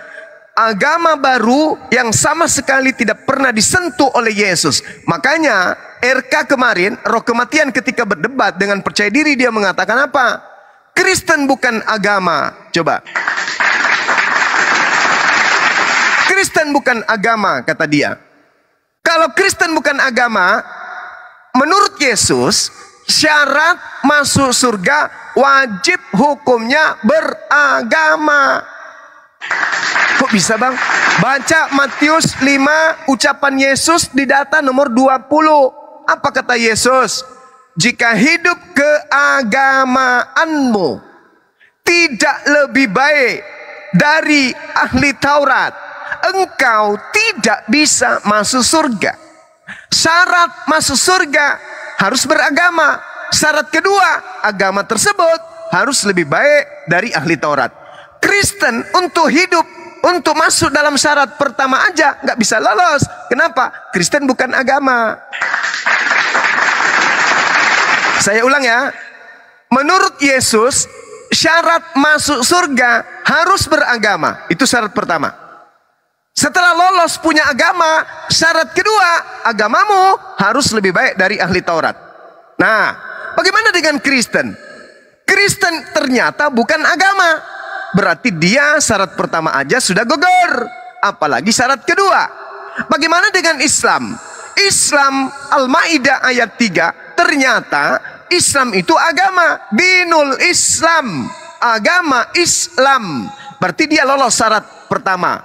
agama baru yang sama sekali tidak pernah disentuh oleh Yesus. Makanya RK kemarin, Roh Kematian ketika berdebat dengan percaya diri, dia mengatakan apa? Kristen bukan agama. Coba. Kristen bukan agama, kata dia. Kalau Kristen bukan agama, menurut Yesus, syarat masuk surga wajib hukumnya beragama. Kok bisa, Bang? Baca Matius 5, ucapan Yesus di data nomor 20. Apa kata Yesus? Jika hidup keagamaanmu tidak lebih baik dari ahli Taurat, engkau tidak bisa masuk surga. Syarat masuk surga harus beragama. Syarat kedua, agama tersebut harus lebih baik dari ahli Taurat. Kristen untuk hidup, untuk masuk dalam syarat pertama aja nggak bisa lolos. Kenapa? Kristen bukan agama. Saya ulang ya. Menurut Yesus, syarat masuk surga harus beragama. Itu syarat pertama. Setelah lolos punya agama, syarat kedua, agamamu harus lebih baik dari ahli Taurat. Nah, bagaimana dengan Kristen? Kristen ternyata bukan agama. Berarti dia syarat pertama aja sudah gugur. Apalagi syarat kedua. Bagaimana dengan Islam? Islam Al-Maidah ayat 3. Ternyata Islam itu agama. Dinul Islam. agama Islam. Berarti dia lolos syarat pertama.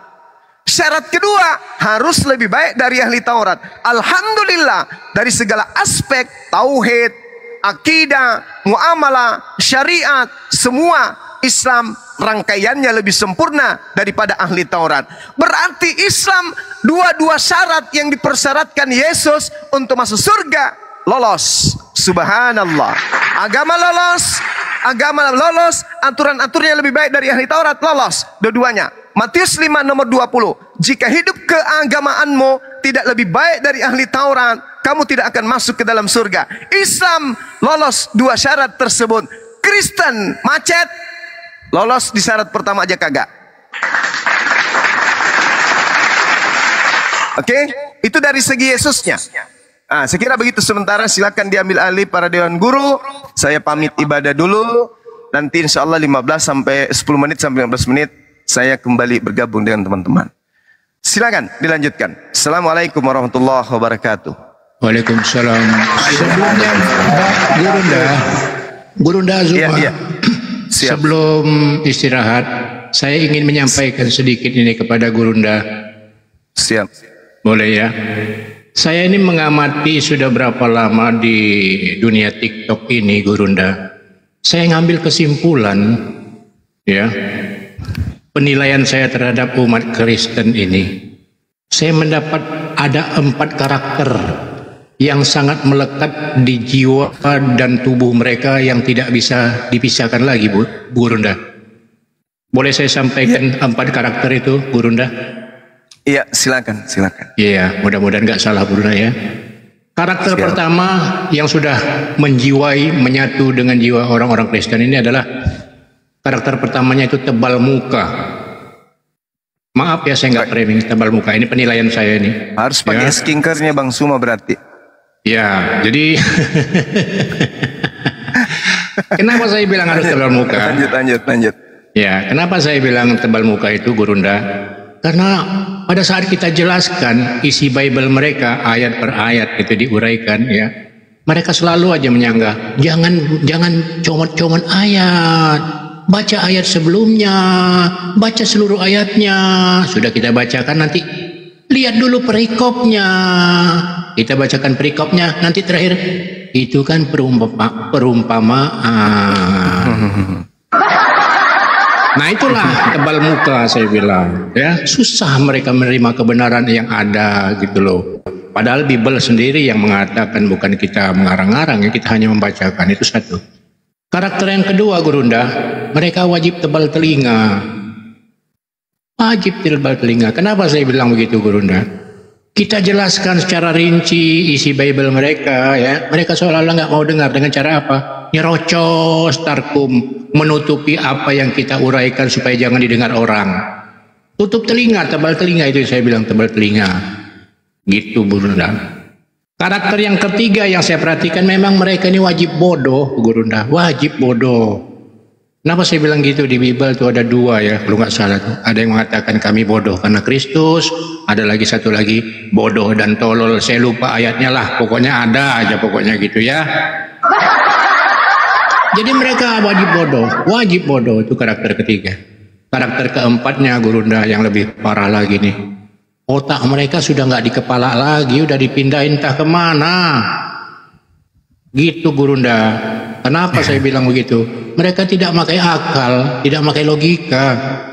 Syarat kedua, harus lebih baik dari ahli Taurat. Alhamdulillah, dari segala aspek tauhid, akidah, muamalah, syariat, semua Islam rangkaiannya lebih sempurna daripada ahli Taurat. Berarti Islam dua-dua syarat yang dipersyaratkan Yesus untuk masuk surga lolos. Subhanallah. Agama lolos, aturan-aturannya lebih baik dari ahli Taurat lolos, dua-duanya. Matius 5 nomor 20. Jika hidup keagamaanmu tidak lebih baik dari ahli Taurat, kamu tidak akan masuk ke dalam surga. Islam lolos dua syarat tersebut. Kristen macet, lolos di syarat pertama aja kagak. Oke, itu dari segi Yesusnya. Nah, saya kira begitu sementara. Silakan diambil alih para dewan guru. Saya pamit ibadah dulu. Nanti insya Allah 15 sampai 10 menit sampai 15 menit saya kembali bergabung dengan teman-teman. Silakan dilanjutkan. Assalamualaikum warahmatullahi wabarakatuh. Waalaikumsalam. Sebelumnya Gurunda Azuma, sebelum istirahat, saya ingin menyampaikan sedikit ini kepada Gurunda. Siap. Boleh ya? Saya ini mengamati sudah berapa lama di dunia TikTok ini, Gurunda. Saya ngambil kesimpulan, ya, penilaian saya terhadap umat Kristen ini. Saya mendapat ada 4 karakter yang sangat melekat di jiwa dan tubuh mereka yang tidak bisa dipisahkan lagi, Gurunda. Boleh saya sampaikan 4 karakter itu, Gurunda? Iya, silakan. Iya, mudah-mudahan nggak salah, Gurunda ya. Karakter pertama yang sudah menjiwai, menyatu dengan jiwa orang-orang Kristen ini adalah karakter pertamanya itu tebal muka. Maaf ya, saya nggak framing tebal muka. Ini penilaian saya ini. Harus pakai skinkernya Bang Suma berarti. Ya, jadi kenapa saya bilang harus tebal muka? Lanjut. Ya, kenapa saya bilang tebal muka itu, Gurunda? Karena pada saat kita jelaskan isi Bible mereka ayat per ayat itu diuraikan, ya, mereka selalu aja menyanggah, jangan comot-comot ayat, baca ayat sebelumnya, baca seluruh ayatnya. Sudah kita bacakan, nanti lihat dulu perikopnya, kita bacakan perikopnya, nanti terakhir itu kan perumpamaan. Nah, itulah tebal muka saya bilang, ya, susah mereka menerima kebenaran yang ada gitu loh. Padahal Bible sendiri yang mengatakan, bukan kita mengarang-arang, ya, kita hanya membacakan. Itu satu. Karakter yang kedua, Gurunda, mereka wajib tebal telinga. Wajib tebal telinga. Kenapa saya bilang begitu, Gurunda? Kita jelaskan secara rinci isi Bible mereka, ya. Mereka seolah-olah nggak mau dengar. Dengan cara apa? Nyerocos tarkum, menutupi apa yang kita uraikan supaya jangan didengar orang. Tutup telinga, tebal telinga, itu saya bilang tebal telinga. Gitu, Gurunda. Karakter yang ketiga yang saya perhatikan, memang mereka ini wajib bodoh, Gurunda. Wajib bodoh. Kenapa saya bilang gitu? Di Bible itu ada 2 ya, kalau nggak salah tuh. Ada yang mengatakan kami bodoh karena Kristus, ada lagi satu lagi bodoh dan tolol. Saya lupa ayatnya lah, pokoknya ada aja pokoknya gitu ya. Jadi mereka wajib bodoh itu karakter ketiga. Karakter keempatnya, Gurunda, yang lebih parah lagi nih. Otak mereka sudah nggak di kepala lagi, udah dipindahin entah kemana. Gitu, Gurunda. Kenapa saya bilang begitu? Mereka tidak pakai akal, tidak pakai logika,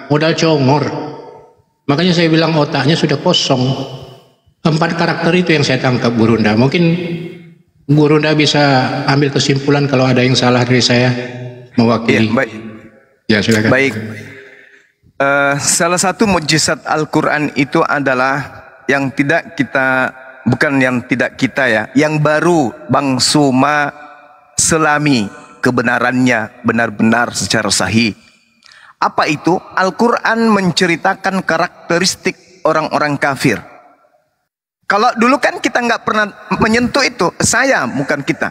modal congor. Makanya saya bilang otaknya sudah kosong. 4 karakter itu yang saya tangkap, Gurunda. Mungkin Gurunda bisa ambil kesimpulan kalau ada yang salah dari saya mewakili. Ya, baik. Ya, silakan. Baik. Salah satu mukjizat Al-Quran itu adalah yang tidak kita, bukan yang tidak kita ya, yang baru Bang Suma selami kebenarannya benar-benar secara sahih. Apa itu? Al-Quran menceritakan karakteristik orang-orang kafir. Kalau dulu kan kita nggak pernah menyentuh itu, saya bukan kita,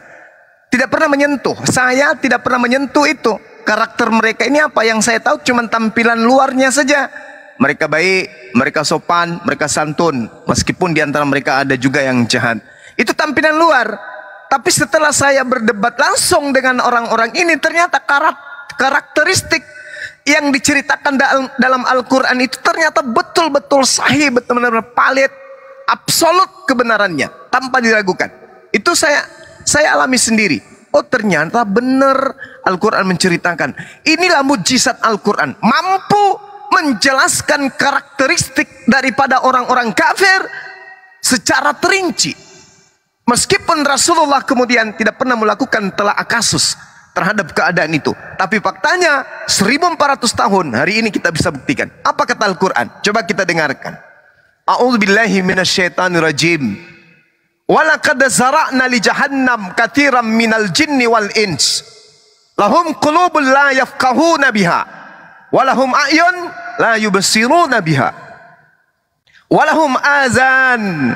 tidak pernah menyentuh, saya tidak pernah menyentuh itu. Karakter mereka ini apa? Yang saya tahu cuma tampilan luarnya saja. Mereka baik, mereka sopan, mereka santun, meskipun di antara mereka ada juga yang jahat. Itu tampilan luar. Tapi setelah saya berdebat langsung dengan orang-orang ini, ternyata karakteristik yang diceritakan dalam Al-Quran itu ternyata betul-betul sahih, betul-betul valid, absolut kebenarannya, tanpa diragukan. Itu saya alami sendiri. Oh, ternyata benar Al-Quran menceritakan. Inilah mujizat Al-Quran, mampu menjelaskan karakteristik daripada orang-orang kafir secara terinci. Meskipun Rasulullah kemudian tidak pernah melakukan telaah kasus terhadap keadaan itu, tapi faktanya 1400 tahun hari ini kita bisa buktikan. Apa kata Al-Quran? Coba kita dengarkan. A'udzubillahi minasyaitonirrajim. Walaqad zara'na li jahannam katsiran minal jinni wal ins. Lahum qulubun la yafqahuna biha, walahum a'yun la yubsiruna biha, walahum azan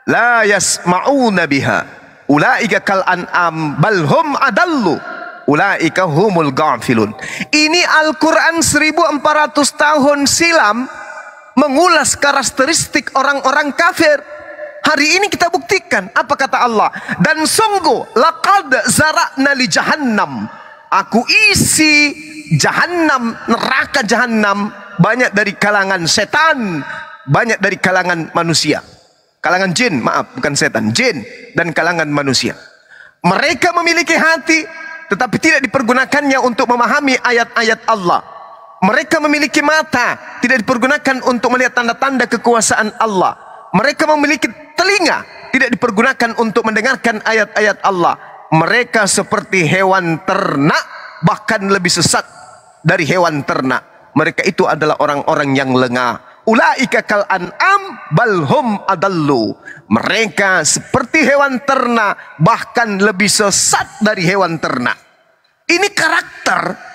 la yasma'una biha. Ulaika kal an'am bal hum adallu. Ulaika humul ghafilun. Ini Al-Quran 1400 tahun silam mengulas karakteristik orang-orang kafir. Hari ini kita buktikan. Apa kata Allah? Dan sungguh laqad zara'na li jahannam. Aku isi jahannam, neraka jahannam, banyak dari kalangan setan, banyak dari kalangan manusia. Kalangan jin, maaf, bukan setan, jin dan kalangan manusia. Mereka memiliki hati, tetapi tidak dipergunakannya untuk memahami ayat-ayat Allah. Mereka memiliki mata, tidak dipergunakan untuk melihat tanda-tanda kekuasaan Allah. Mereka memiliki telinga, tidak dipergunakan untuk mendengarkan ayat-ayat Allah. Mereka seperti hewan ternak, bahkan lebih sesat dari hewan ternak. Mereka itu adalah orang-orang yang lengah. Ulaika kal an'am bal hum adallu. Mereka seperti hewan ternak, bahkan lebih sesat dari hewan ternak. Ini karakter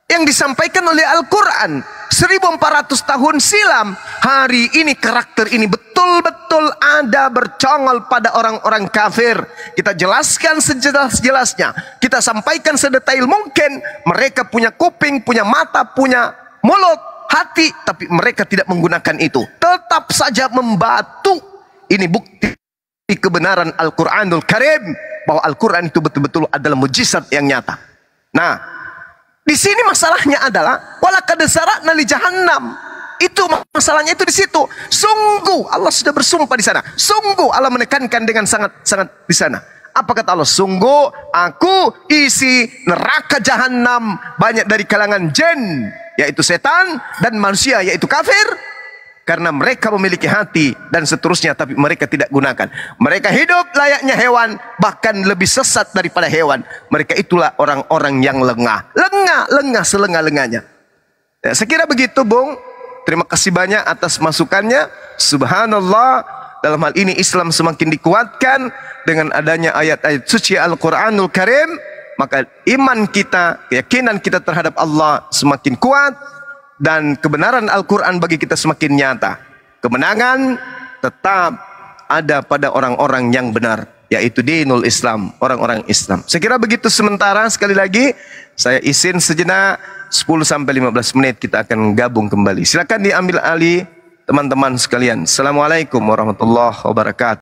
yang disampaikan oleh Al-Quran 1400 tahun silam. Hari ini karakter ini betul-betul ada bercongol pada orang-orang kafir. Kita jelaskan sejelas-jelasnya, kita sampaikan sedetail mungkin. Mereka punya kuping, punya mata, punya mulut, hati, tapi mereka tidak menggunakan itu. Tetap saja membatu. Ini bukti kebenaran Al-Quranul Karim, bahwa Al-Quran itu betul-betul adalah mujizat yang nyata. Nah, di sini masalahnya adalah walaqad zara'na li jahannam. Itu masalahnya itu di situ. Sungguh Allah sudah bersumpah di sana. Sungguh Allah menekankan dengan sangat-sangat di sana. Apa kata Allah? Sungguh aku isi neraka jahannam banyak dari kalangan jin, yaitu setan, dan manusia, yaitu kafir. Karena mereka memiliki hati dan seterusnya, tapi mereka tidak gunakan. Mereka hidup layaknya hewan, bahkan lebih sesat daripada hewan. Mereka itulah orang-orang yang lengah. Lengah selengah-lengahnya. Ya, saya kira begitu, Bung. Terima kasih banyak atas masukannya. Subhanallah, dalam hal ini Islam semakin dikuatkan dengan adanya ayat-ayat suci Al-Quranul Karim. Maka iman kita, keyakinan kita terhadap Allah semakin kuat, dan kebenaran Al-Quran bagi kita semakin nyata. Kemenangan tetap ada pada orang-orang yang benar, yaitu dinul Islam, orang-orang Islam. Saya kira begitu sementara. Sekali lagi saya izin sejenak, 10-15 menit kita akan gabung kembali. Silakan diambil alih teman-teman sekalian. Assalamualaikum warahmatullahi wabarakatuh.